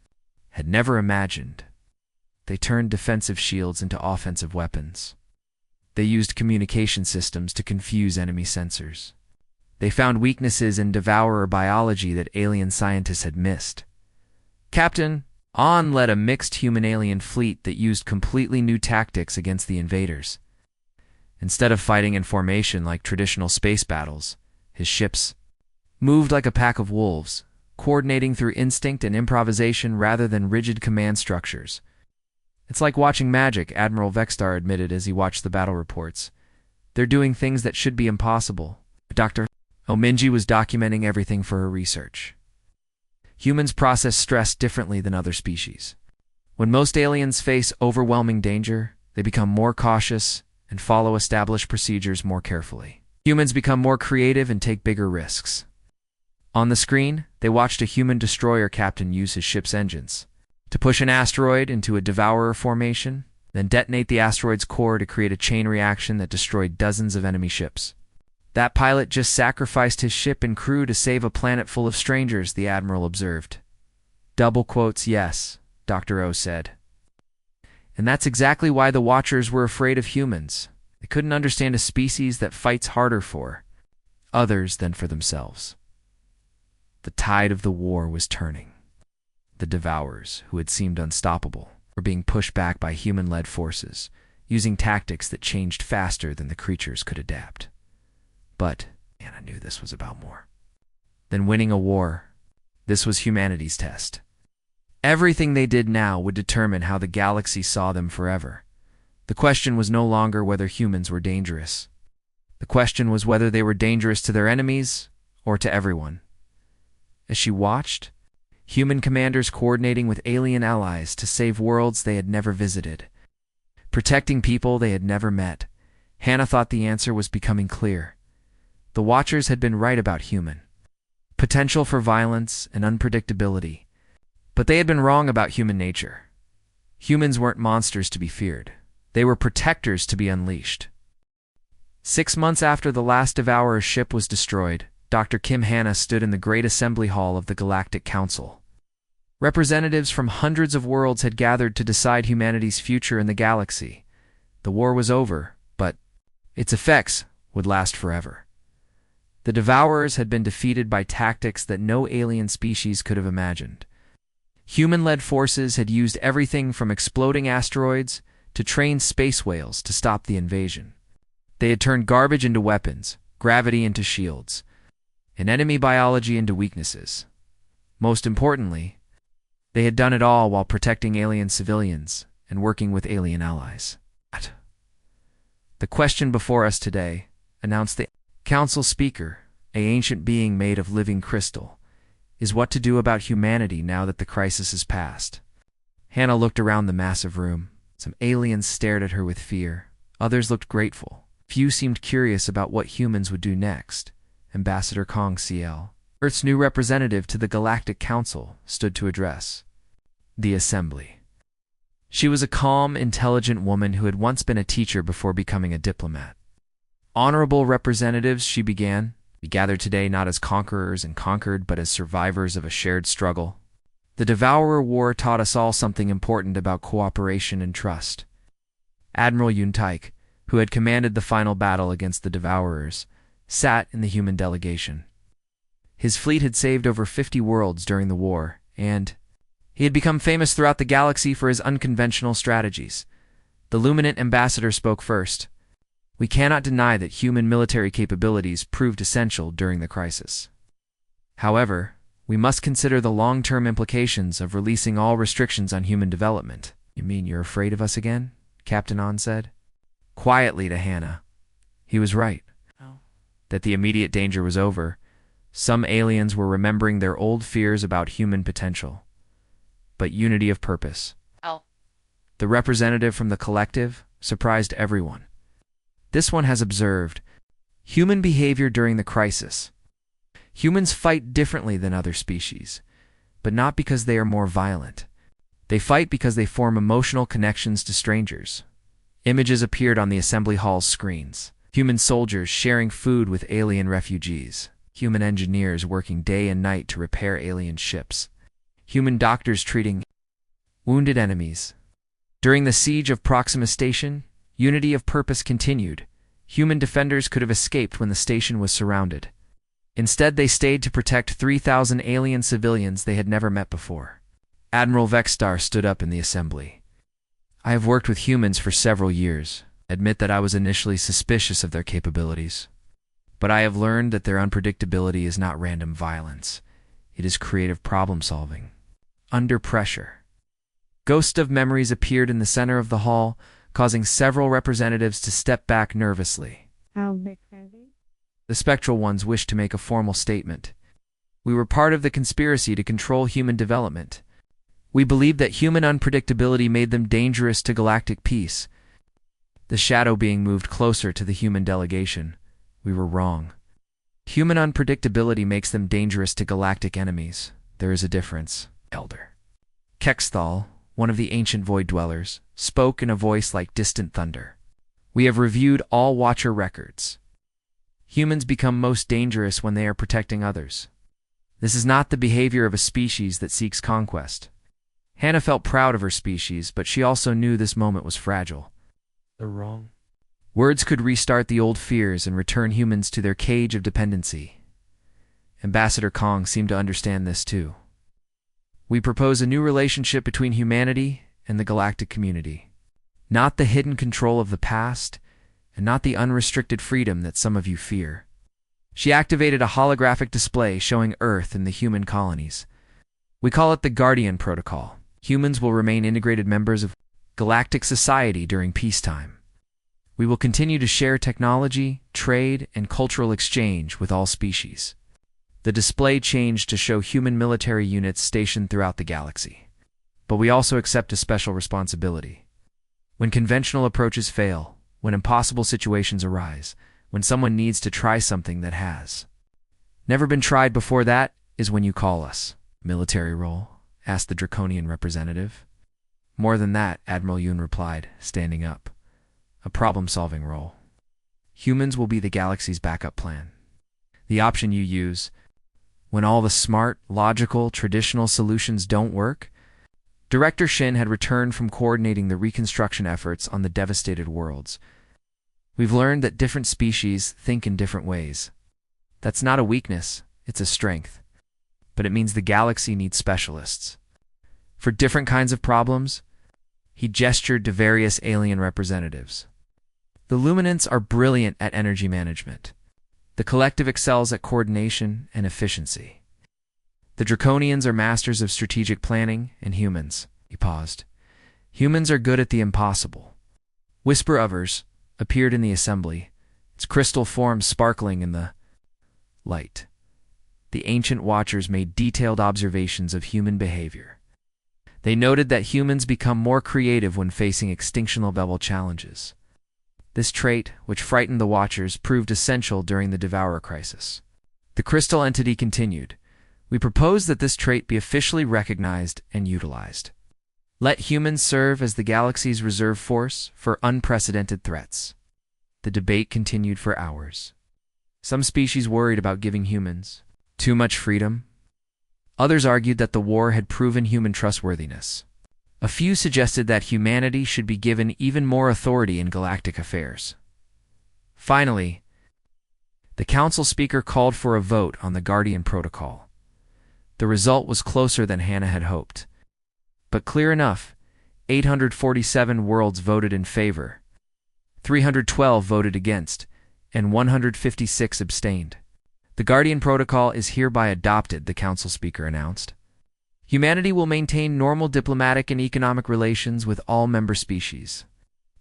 had never imagined. They turned defensive shields into offensive weapons. They used communication systems to confuse enemy sensors. They found weaknesses in Devourer biology that alien scientists had missed. Captain On led a mixed human-alien fleet that used completely new tactics against the invaders. Instead of fighting in formation like traditional space battles, his ships moved like a pack of wolves, coordinating through instinct and improvisation rather than rigid command structures. "It's like watching magic," Admiral Vextar admitted as he watched the battle reports. "They're doing things that should be impossible." Dr. Minji was documenting everything for her research. Humans process stress differently than other species. When most aliens face overwhelming danger, they become more cautious and follow established procedures more carefully. Humans become more creative and take bigger risks. On the screen, they watched a human destroyer captain use his ship's engines to push an asteroid into a Devourer formation, then detonate the asteroid's core to create a chain reaction that destroyed dozens of enemy ships. "That pilot just sacrificed his ship and crew to save a planet full of strangers," the Admiral observed. "Double quotes, yes," Dr. O said. "And that's exactly why the Watchers were afraid of humans. They couldn't understand a species that fights harder for others than for themselves." The tide of the war was turning. The Devourers, who had seemed unstoppable, were being pushed back by human-led forces, using tactics that changed faster than the creatures could adapt. But Anna knew this was about more than winning a war. This was humanity's test. Everything they did now would determine how the galaxy saw them forever. The question was no longer whether humans were dangerous. The question was whether they were dangerous to their enemies or to everyone. As she watched, human commanders coordinating with alien allies to save worlds they had never visited, protecting people they had never met, Hannah thought the answer was becoming clear. The Watchers had been right about human potential for violence and unpredictability, but they had been wrong about human nature. Humans weren't monsters to be feared. They were protectors to be unleashed. 6 months after the last Devourer's ship was destroyed, Dr. Kim Hannah stood in the Great Assembly Hall of the Galactic Council. Representatives from hundreds of worlds had gathered to decide humanity's future in the galaxy. The war was over, but its effects would last forever. The Devourers had been defeated by tactics that no alien species could have imagined. Human-led forces had used everything from exploding asteroids to trained space whales to stop the invasion. They had turned garbage into weapons, gravity into shields, and enemy biology into weaknesses. Most importantly, they had done it all while protecting alien civilians and working with alien allies. The question before us today, announced the council speaker, an ancient being made of living crystal, is what to do about humanity now that the crisis is past. Hannah looked around the massive room. Some aliens stared at her with fear. Others looked grateful. Few seemed curious about what humans would do next. Ambassador Kong CL, Earth's new representative to the Galactic Council, stood to address the assembly. She was a calm, intelligent woman who had once been a teacher before becoming a diplomat. Honorable representatives, she began, we gather today not as conquerors and conquered, but as survivors of a shared struggle. The Devourer War taught us all something important about cooperation and trust. Admiral Yun Taik, who had commanded the final battle against the Devourers, sat in the human delegation. His fleet had saved over 50 worlds during the war, and he had become famous throughout the galaxy for his unconventional strategies. The Luminant ambassador spoke first. We cannot deny that human military capabilities proved essential during the crisis. However, we must consider the long-term implications of releasing all restrictions on human development. You mean you're afraid of us again? Captain On said. Quietly to Hannah. He was right. That the immediate danger was over. Some aliens were remembering their old fears about human potential. But unity of purpose. The representative from the collective surprised everyone. This one has observed human behavior during the crisis. Humans fight differently than other species, but not because they are more violent. They fight because they form emotional connections to strangers. Images appeared on the assembly hall's screens. Human soldiers sharing food with alien refugees. Human engineers working day and night to repair alien ships. Human doctors treating wounded enemies. During the siege of Proxima Station, unity of purpose continued. Human defenders could have escaped when the station was surrounded. Instead, they stayed to protect 3,000 alien civilians they had never met before. Admiral Vexstar stood up in the assembly. I have worked with humans for several years. Admit that I was initially suspicious of their capabilities. But I have learned that their unpredictability is not random violence. It is creative problem-solving. Under pressure. Ghosts of memories appeared in the center of the hall, causing several representatives to step back nervously. How big are they? The spectral ones wished to make a formal statement. We were part of the conspiracy to control human development. We believed that human unpredictability made them dangerous to galactic peace. The shadow being moved closer to the human delegation. We were wrong. Human unpredictability makes them dangerous to galactic enemies. There is a difference, Elder. Kexthal, one of the ancient void dwellers, spoke in a voice like distant thunder. We have reviewed all Watcher records. Humans become most dangerous when they are protecting others. This is not the behavior of a species that seeks conquest. Hannah felt proud of her species, but she also knew this moment was fragile. They're wrong. Words could restart the old fears and return humans to their cage of dependency. Ambassador Kong seemed to understand this too. We propose a new relationship between humanity and the galactic community. Not the hidden control of the past, and not the unrestricted freedom that some of you fear. She activated a holographic display showing Earth and the human colonies. We call it the Guardian Protocol. Humans will remain integrated members of galactic society during peacetime. We will continue to share technology, trade, and cultural exchange with all species. The display changed to show human military units stationed throughout the galaxy. But we also accept a special responsibility. When conventional approaches fail, when impossible situations arise, when someone needs to try something that has never been tried before. That is when you call us. Military role? Asked the Draconian representative. More than that, Admiral Yoon replied, standing up. A problem-solving role. Humans will be the galaxy's backup plan. The option you use when all the smart, logical, traditional solutions don't work. Director Shin had returned from coordinating the reconstruction efforts on the devastated worlds. We've learned that different species think in different ways. That's not a weakness, it's a strength. But it means the galaxy needs specialists. For different kinds of problems, he gestured to various alien representatives. The Luminants are brilliant at energy management. The Collective excels at coordination and efficiency. The Draconians are masters of strategic planning, and humans, he paused. Humans are good at the impossible. Whisper Overs appeared in the assembly, its crystal form sparkling in the light. The ancient watchers made detailed observations of human behavior. They noted that humans become more creative when facing extinction-level challenges. This trait, which frightened the Watchers, proved essential during the Devourer crisis. The crystal entity continued. We propose that this trait be officially recognized and utilized. Let humans serve as the galaxy's reserve force for unprecedented threats. The debate continued for hours. Some species worried about giving humans too much freedom. Others argued that the war had proven human trustworthiness. A few suggested that humanity should be given even more authority in galactic affairs. Finally, the council speaker called for a vote on the Guardian Protocol. The result was closer than Hannah had hoped. But clear enough, 847 worlds voted in favor, 312 voted against, and 156 abstained. The Guardian Protocol is hereby adopted, the council speaker announced. Humanity will maintain normal diplomatic and economic relations with all member species.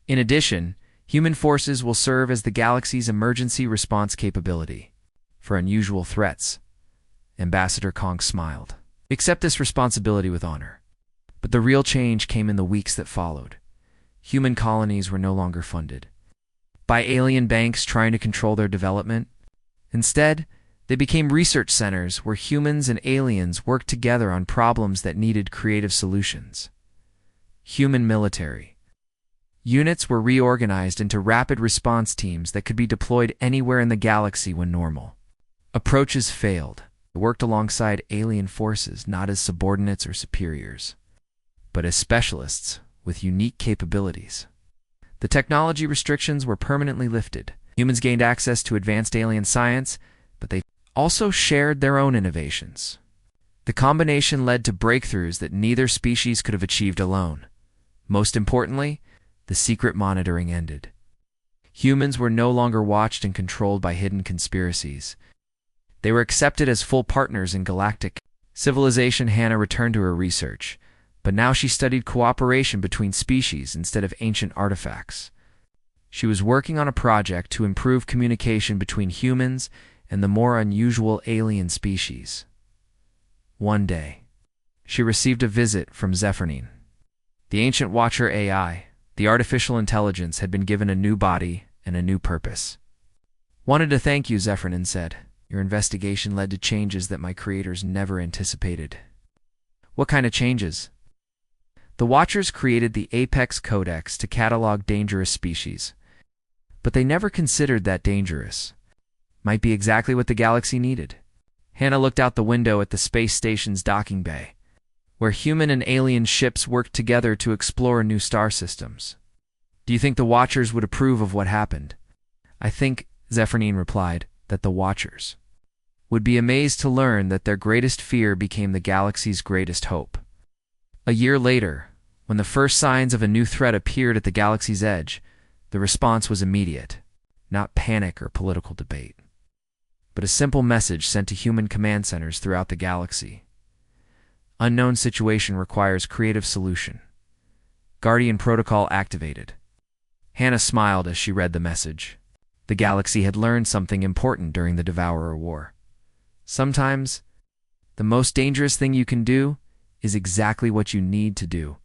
In addition, human forces will serve as the galaxy's emergency response capability for unusual threats. Ambassador Kong smiled. Accept this responsibility with honor. But the real change came in the weeks that followed. Human colonies were no longer funded by alien banks trying to control their development. Instead, they became research centers where humans and aliens worked together on problems that needed creative solutions. Human military units were reorganized into rapid response teams that could be deployed anywhere in the galaxy when normal approaches failed. They worked alongside alien forces, not as subordinates or superiors, but as specialists with unique capabilities. The technology restrictions were permanently lifted. Humans gained access to advanced alien science, but they also shared their own innovations. The combination led to breakthroughs that neither species could have achieved alone. Most importantly, the secret monitoring ended. Humans were no longer watched and controlled by hidden conspiracies. They were accepted as full partners in galactic civilization. Hannah returned to her research, but now she studied cooperation between species instead of ancient artifacts. She was working on a project to improve communication between humans and the more unusual alien species. One day, she received a visit from Zephyrin. The ancient Watcher AI, the artificial intelligence, had been given a new body and a new purpose. Wanted to thank you, Zephyrin said. Your investigation led to changes that my creators never anticipated. What kind of changes? The Watchers created the Apex Codex to catalog dangerous species, but they never considered that dangerous might be exactly what the galaxy needed. Hannah looked out the window at the space station's docking bay, where human and alien ships worked together to explore new star systems. Do you think the Watchers would approve of what happened? I think, Zephyrin replied, that the Watchers would be amazed to learn that their greatest fear became the galaxy's greatest hope. A year later, when the first signs of a new threat appeared at the galaxy's edge, the response was immediate, not panic or political debate, but a simple message sent to human command centers throughout the galaxy. Unknown situation requires creative solution. Guardian Protocol activated. Hannah smiled as she read the message. The galaxy had learned something important during the Devourer War. Sometimes, the most dangerous thing you can do is exactly what you need to do.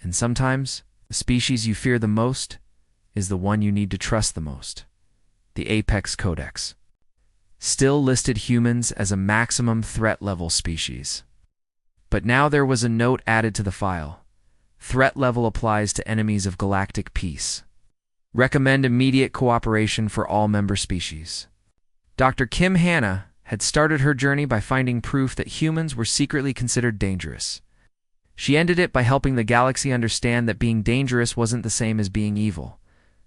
And sometimes, the species you fear the most is the one you need to trust the most. The Apex Codex still listed humans as a maximum threat level species. But now there was a note added to the file. Threat level applies to enemies of galactic peace. Recommend immediate cooperation for all member species. Dr. Kim Hanna had started her journey by finding proof that humans were secretly considered dangerous. She ended it by helping the galaxy understand that being dangerous wasn't the same as being evil.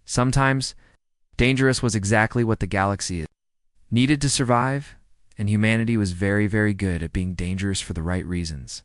Sometimes, dangerous was exactly what the galaxy needed to survive, and humanity was very, very good at being dangerous for the right reasons.